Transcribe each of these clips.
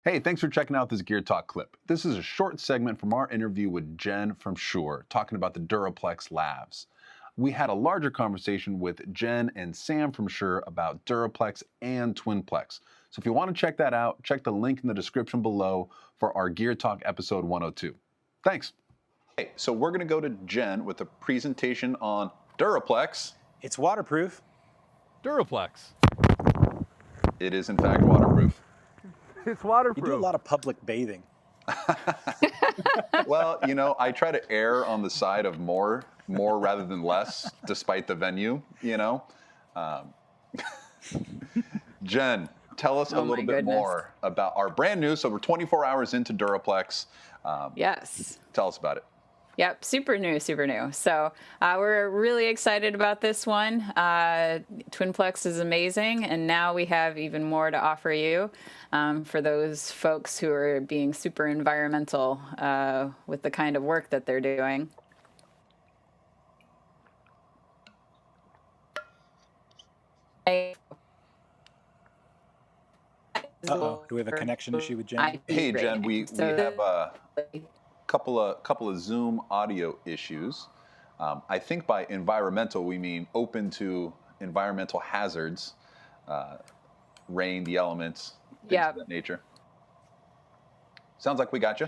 Hey, thanks for checking out this Geer Talk clip. This is a short segment from our interview with Jen from Shure, talking about the DuraPlex Lavs. We had a larger conversation with Jen and Sam from Shure about DuraPlex and Twinplex. So if you want to check that out, check the link in the description below for our Geer Talk episode 102. Thanks. Okay, so we're going to go to Jen with a presentation on DuraPlex. It's waterproof. DuraPlex. It is in fact waterproof. It's waterproof. You do a lot of public bathing. Well, you know, I try to err on the side of more rather than less, despite the venue, you know. Jen, tell us a little bit more about our brand new, so we're 24 hours into DuraPlex. Yes. Tell us about it. Yep, super new, super new. So we're really excited about this one. Twinplex is amazing, and now we have even more to offer you for those folks who are being super environmental with the kind of work that they're doing. Uh-oh, do we have a connection issue with Jen? Hey, Jen, we have a couple of Zoom audio issues. I think by environmental we mean open to environmental hazards, rain, the elements, things of that nature. Sounds like we got you.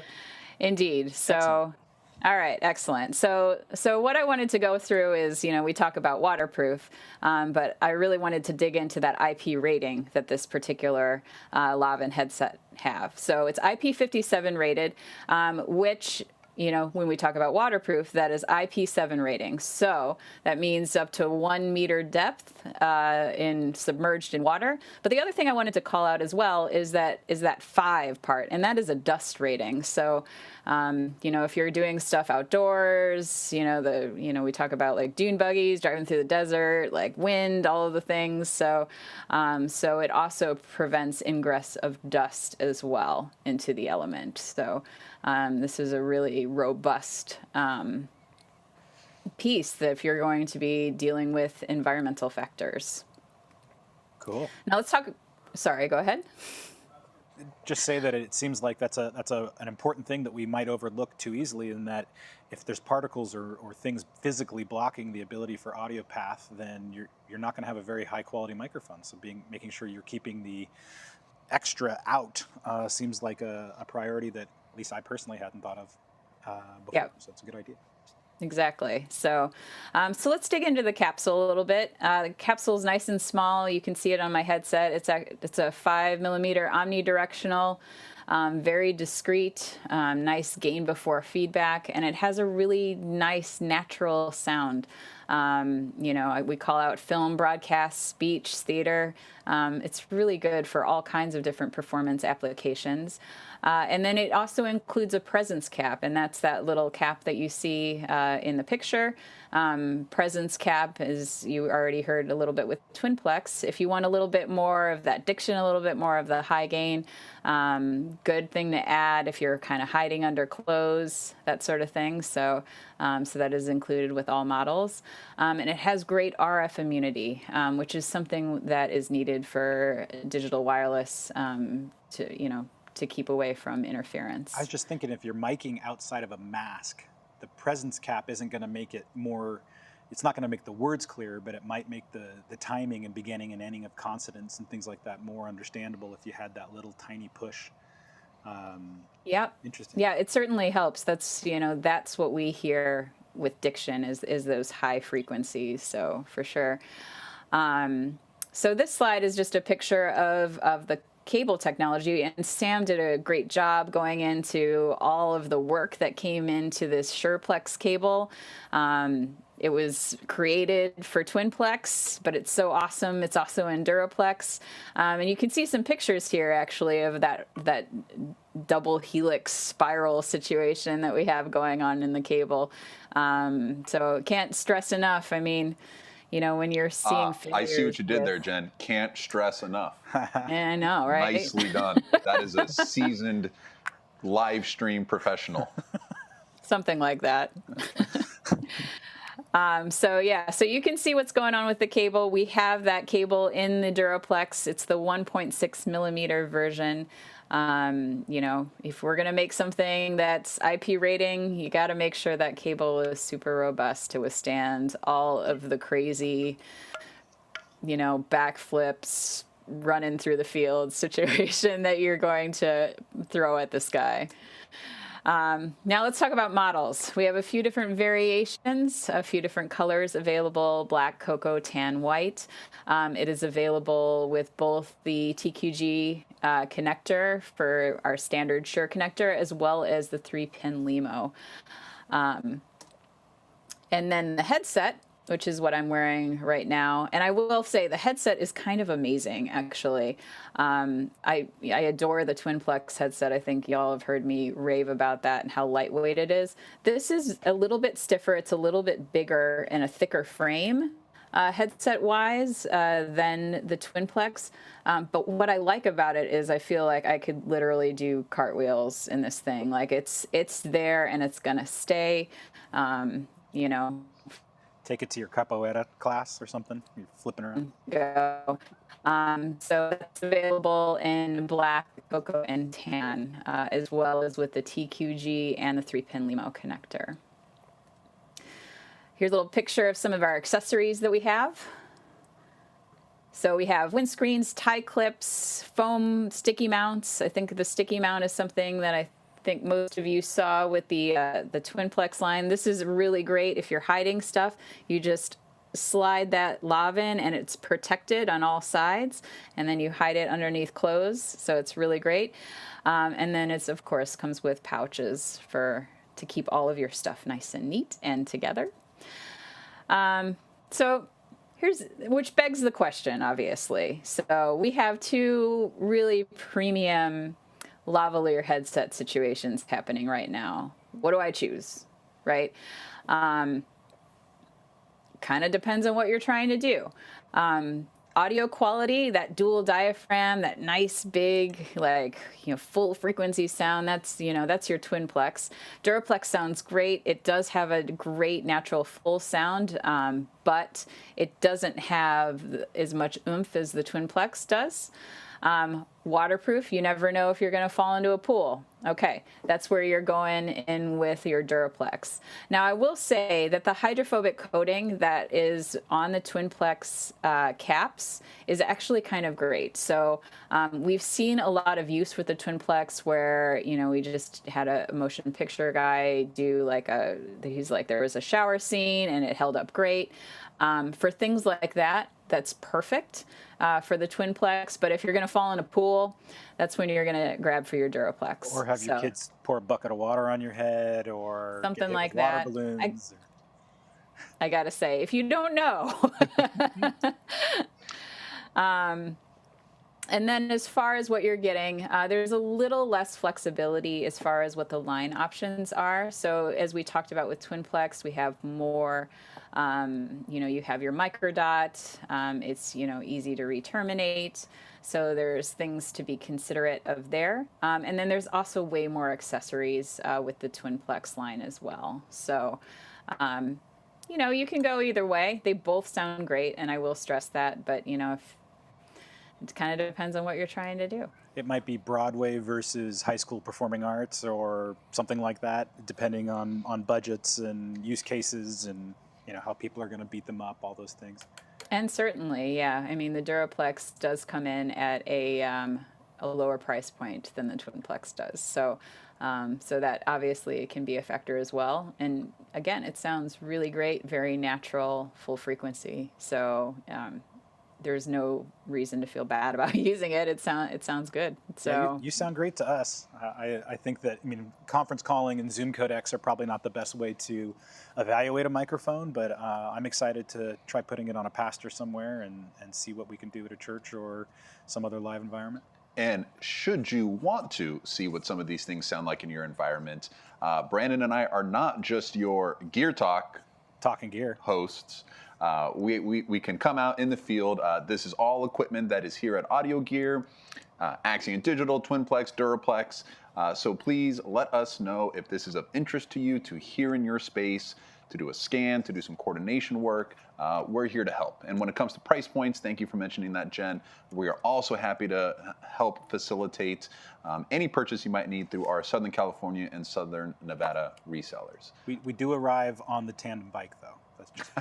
Indeed. So, all right, excellent. So what I wanted to go through is, you know, we talk about waterproof, but I really wanted to dig into that IP rating that this particular Lavin headset have. So it's IP57 rated, which, you know, when we talk about waterproof, that is IP7 rating. So that means up to 1 meter depth submerged in water. But the other thing I wanted to call out as well is that 5 part, and that is a dust rating. So, you know, if you're doing stuff outdoors, you know, we talk about like dune buggies, driving through the desert, like wind, all of the things. So, so it also prevents ingress of dust as well into the element. So, this is a really robust piece that if you're going to be dealing with environmental factors. Cool. Now let's talk. Sorry, go ahead. Just say that it seems like that's an important thing that we might overlook too easily, in that if there's particles or things physically blocking the ability for audio path, then you're not going to have a very high quality microphone. So making sure you're keeping the extra out seems like a priority that at least I personally hadn't thought of before. Yep. So it's a good idea. Exactly. So, so let's dig into the capsule a little bit. The capsule is nice and small. You can see it on my headset. It's a 5 millimeter omnidirectional, very discreet, nice gain before feedback, and it has a really nice natural sound. You know, we call out film, broadcast, speech, theater. It's really good for all kinds of different performance applications. And then it also includes a presence cap, and that's that little cap that you see in the picture. Presence cap, as you already heard a little bit with Twinplex. If you want a little bit more of that diction, a little bit more of the high gain, good thing to add if you're kind of hiding under clothes, that sort of thing. So, so that is included with all models. And it has great RF immunity, which is something that is needed for digital wireless to keep away from interference. I was just thinking, if you're miking outside of a mask, the presence cap isn't going to make it more, it's not going to make the words clearer, but it might make the timing and beginning and ending of consonants and things like that more understandable if you had that little tiny push. Yeah. Interesting. Yeah, it certainly helps. That's, you know, that's what we hear with diction is those high frequencies. So for sure. So this slide is just a picture of the cable technology, and Sam did a great job going into all of the work that came into this SurePlex cable. It was created for Twinplex, but it's so awesome. It's also in DuraPlex. And you can see some pictures here, actually, of that double helix spiral situation that we have going on in the cable. So can't stress enough. I mean, you know, when you're seeing I see what you did there, Jen. Can't stress enough. I know, right? Nicely done. That is a seasoned live stream professional. Something like that. So yeah, so you can see what's going on with the cable. We have that cable in the DuraPlex. It's the 1.6 millimeter version. You know, if we're going to make something that's IP rating, you got to make sure that cable is super robust to withstand all of the crazy, you know, backflips, running through the field situation that you're going to throw at the sky. Now let's talk about models. We have a few different variations, a few different colors available: black, cocoa, tan, white. It is available with both the TQG connector for our standard Shure connector, as well as the 3-pin LEMO. And then the headset, which is what I'm wearing right now. And I will say the headset is kind of amazing, actually. I adore the Twinplex headset. I think y'all have heard me rave about that and how lightweight it is. This is a little bit stiffer. It's a little bit bigger and a thicker frame headset-wise than the Twinplex. But what I like about it is I feel like I could literally do cartwheels in this thing. Like it's there and it's gonna stay, you know. Take it to your capoeira class or something. You're flipping around. Go. So that's available in black, cocoa, and tan, as well as with the TQG and the 3-pin LEMO connector. Here's a little picture of some of our accessories that we have. So we have windscreens, tie clips, foam sticky mounts. I think the sticky mount is something that I think most of you saw with the Twinplex line. This is really great if you're hiding stuff. You just slide that lav in and it's protected on all sides, and then you hide it underneath clothes, so it's really great. And then it's, of course, comes with pouches to keep all of your stuff nice and neat and together. So which begs the question, obviously. So we have two really premium lavalier headset situations happening right now. What do I choose, right? Kind of depends on what you're trying to do. Audio quality, that dual diaphragm, that nice big, like, you know, full frequency sound, that's, you know, that's your Twinplex. DuraPlex sounds great. It does have a great natural full sound, but it doesn't have as much oomph as the Twinplex does. Waterproof, you never know if you're going to fall into a pool. Okay, that's where you're going in with your DuraPlex. Now, I will say that the hydrophobic coating that is on the Twinplex caps is actually kind of great. So we've seen a lot of use with the Twinplex where, you know, we just had a motion picture guy do like he's like, there was a shower scene and it held up great. For things like that, that's perfect for the Twinplex. But if you're going to fall in a pool, that's when you're going to grab for your DuraPlex. Or have your kids pour a bucket of water on your head, or something like water that. Balloons. I got to say, if you don't know. And then as far as what you're getting, there's a little less flexibility as far as what the line options are. So as we talked about with Twinplex, we have more, you know, you have your microdot. It's, you know, easy to re-terminate. So there's things to be considerate of there. And then there's also way more accessories with the Twinplex line as well. So, you know, you can go either way. They both sound great, and I will stress that. But, you know, it kind of depends on what you're trying to do. It might be Broadway versus high school performing arts or something like that, depending on budgets and use cases and, you know, how people are going to beat them up, all those things. And certainly, yeah. I mean, the DuraPlex does come in at a lower price point than the Twinplex does. So, so that obviously can be a factor as well. And again, it sounds really great, very natural, full frequency. So there's no reason to feel bad about using it. It sounds good. So yeah, you sound great to us. I think that, I mean, conference calling and Zoom codecs are probably not the best way to evaluate a microphone, but I'm excited to try putting it on a pastor somewhere and see what we can do at a church or some other live environment. And should you want to see what some of these things sound like in your environment, Brandon and I are not just your Geer Talk Talking Gear hosts. We can come out in the field. This is all equipment that is here at Audio Gear, Axiom Digital, Twinplex, DuraPlex. So please let us know if this is of interest to you to hear in your space. to do a scan, to do some coordination work. We're here to help. And when it comes to price points, thank you for mentioning that, Jen. We are also happy to help facilitate any purchase you might need through our Southern California and Southern Nevada resellers. We do arrive on the tandem bike, though. That's just